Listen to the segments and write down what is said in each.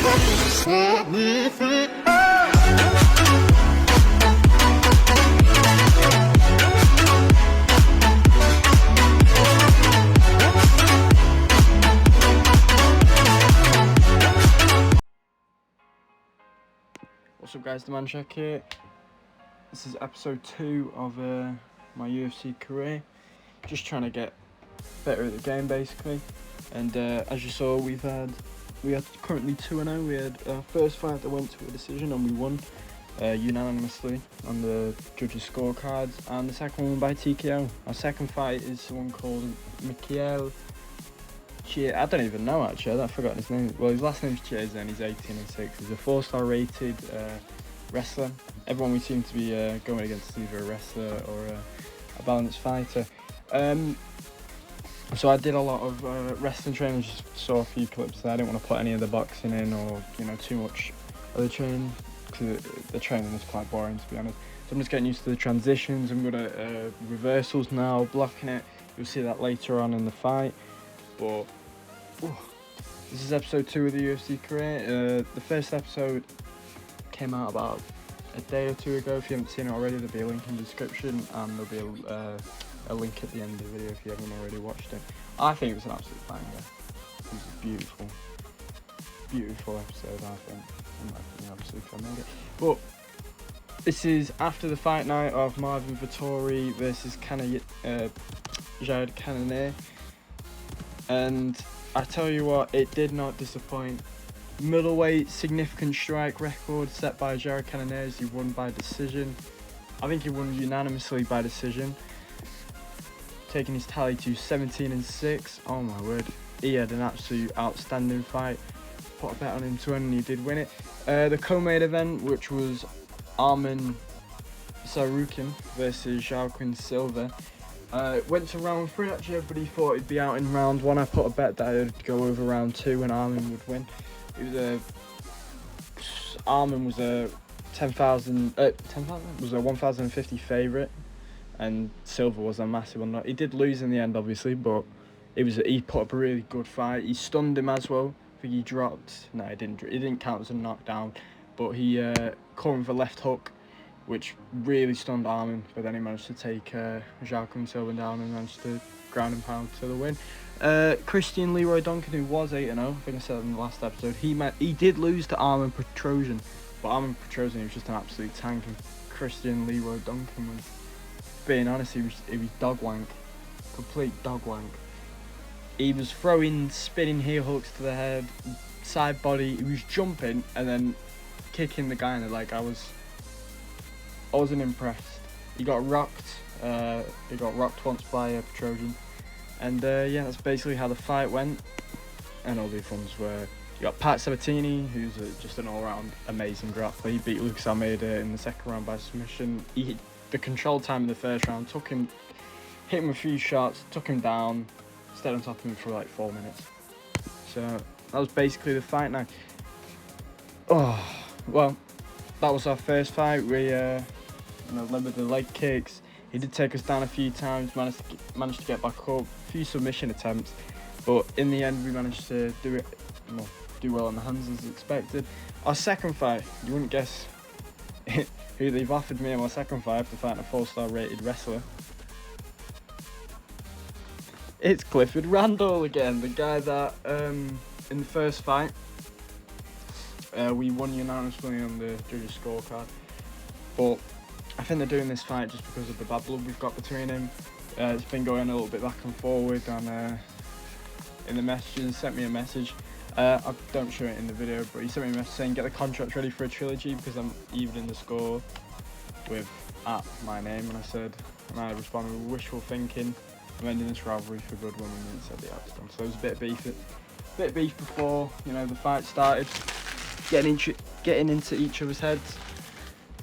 What's up guys, TheManShaq here. This is episode 2 of my UFC career. Just trying to get better at the game basically. And as you saw, we are currently 2-0. We had our first fight that went to a decision and we won unanimously on the judges' scorecards. And the second one by TKO. Our second fight is someone called Mikhail. I don't even know actually, I've forgotten his name. Well, his last name's Chiesa and he's 18-6. He's a 4-star rated wrestler. Everyone we seem to be going against is either a wrestler or a balanced fighter. So I did a lot of wrestling training, just saw a few clips there. I didn't want to put any of the boxing in or too much other training because the training is quite boring to be honest. So I'm just getting used to the transitions. I'm good at reversals now, blocking it. You'll see that later on in the fight. But this is episode 2 of the UFC career. The first episode came out about a day or 2 ago. If you haven't seen it already, there'll be a link in the description and there'll be a link at the end of the video if you haven't already watched it. I think it was an absolute banger. It was a beautiful, beautiful episode, I think. Obviously, if I made it. But this is after the fight night of Marvin Vettori versus Jared Cannonier. And I tell you what, it did not disappoint. Middleweight significant strike record set by Jared Cannonier as he won by decision. I think he won unanimously by decision, taking his tally to 17-6. Oh my word, he had an absolute outstanding fight. Put a bet on him to win and he did win it. The co-main event, which was Arman Tsarukyan versus Joaquin Silva. Went to round 3 actually. Everybody thought he'd be out in round 1. I put a bet that it'd go over round 2 and Arman would win. Arman was a 1,050 favourite and Silva was a massive one. He did lose in the end obviously, but he put up a really good fight. He stunned him as well. I think he dropped. No, he didn't count as a knockdown, but he caught him with a left hook, which really stunned Arman, but then he managed to take Joaquin Silva down and managed to ground and pound to the win. Christian Leroy Duncan, who was 8-0, I think I said in the last episode, he did lose to Arman Petrosian, but Arman Petrosian was just an absolute tank, and Christian Leroy Duncan was, being honest, he was dog wank, complete dog wank. He was throwing spinning heel hooks to the head, side body, he was jumping and then kicking the guy in the leg. I wasn't impressed. He got rocked. He got rocked once by Petrosian, and yeah, that's basically how the fight went. And all the ones were, you got Pat Sabatini, who's just an all-round amazing grappler. He beat Lucas Almeida in the second round by submission. The control time in the first round hit him with a few shots, took him down, stayed on top of him for like 4 minutes. So that was basically the fight night. Oh well, that was our first fight. We limited the leg kicks. He did take us down a few times, managed to get back up, a few submission attempts, but in the end we managed to do well on the hands as expected. Our second fight, you wouldn't guess who they've offered me in my second fight after fighting a 4-star rated wrestler. It's Clifford Randall again, the guy that in the first fight we won unanimously on the judges' scorecard, but I think they're doing this fight just because of the bad blood we've got between him. It's been going a little bit back and forward on in the messages. Sent me a message. I don't show it in the video, but he sent me a message saying get the contract ready for a trilogy because I'm even in the score with my name, and I responded with wishful thinking. I'm ending this rivalry for good when we said the outcome. So there was a bit of beef before the fight started, getting into each other's heads.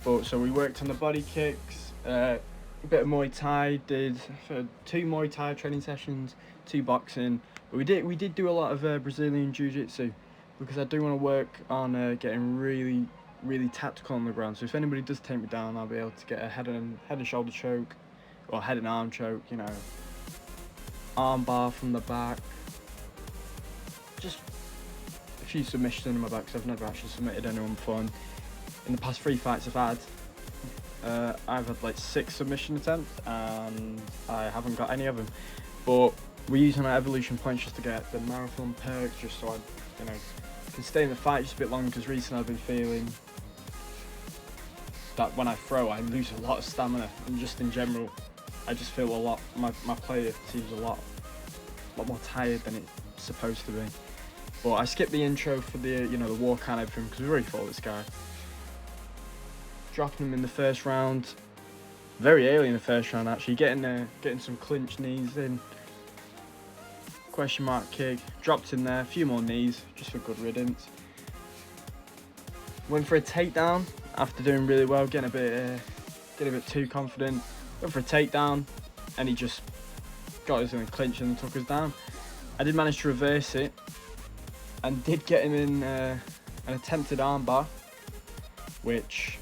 But so we worked on the body kicks, a bit of Muay Thai, did 2 Muay Thai training sessions, 2 boxing. But we did do a lot of Brazilian Jiu-Jitsu because I do want to work on getting really, really tactical on the ground. So if anybody does take me down, I'll be able to get a head and shoulder choke, or head and arm choke, arm bar from the back. Just a few submissions under my back because I've never actually submitted anyone before. And in the past 3 fights I've had, I've had like 6 submission attempts and I haven't got any of them. But we're using our evolution points just to get the marathon perks, just so I, can stay in the fight just a bit longer, because recently I've been feeling that when I throw I lose a lot of stamina, and just in general I just feel a lot, my player seems a lot more tired than it's supposed to be. But I skipped the intro for the the walk and everything because we already fought this guy. Dropping him in the first round, very early in the first round actually, getting some clinch knees in. Question mark kick, dropped in there, a few more knees just for good riddance. Went for a takedown after doing really well, getting a bit too confident. Went for a takedown and he just got us in a clinch and took us down. I did manage to reverse it and did get him in an attempted armbar, which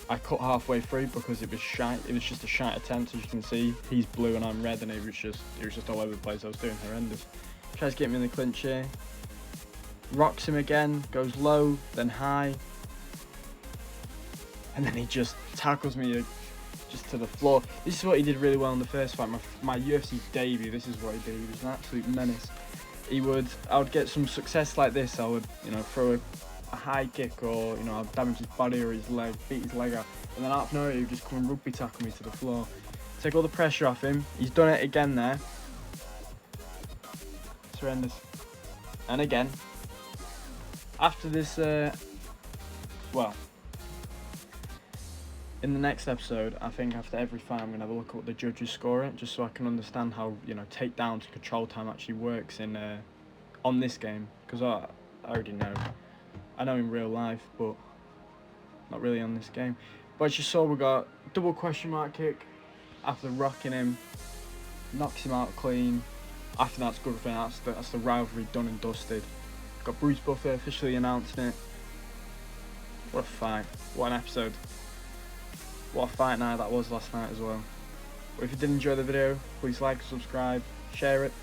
I cut halfway through because it was shite. It was just a shite attempt, as you can see. He's blue and I'm red, and it was just all over the place. I was doing horrendous. Tries to get me in the clinch here. Rocks him again, goes low, then high. And then he just tackles me just to the floor. This is what he did really well in the first fight. My UFC debut, this is what he did. He was an absolute menace. I would get some success like this. I would, throw a high kick, or I'd damage his body or his leg, beat his leg out, and then out of nowhere he would just come and rugby tackle me to the floor, take all the pressure off him. He's done it again there. It's horrendous. And again, after this, well, in the next episode, I think after every fight I'm going to have a look at what the judges score it, just so I can understand how takedown to control time actually works in on this game, because I already know. I know in real life, but not really on this game. But as you saw, we got double question mark kick after rocking him, knocks him out clean. After that's good thing. That's the rivalry done and dusted. Got Bruce Buffer officially announcing it. What a fight! What an episode! What a fight night that was last night as well. But if you did enjoy the video, please like, subscribe, share it.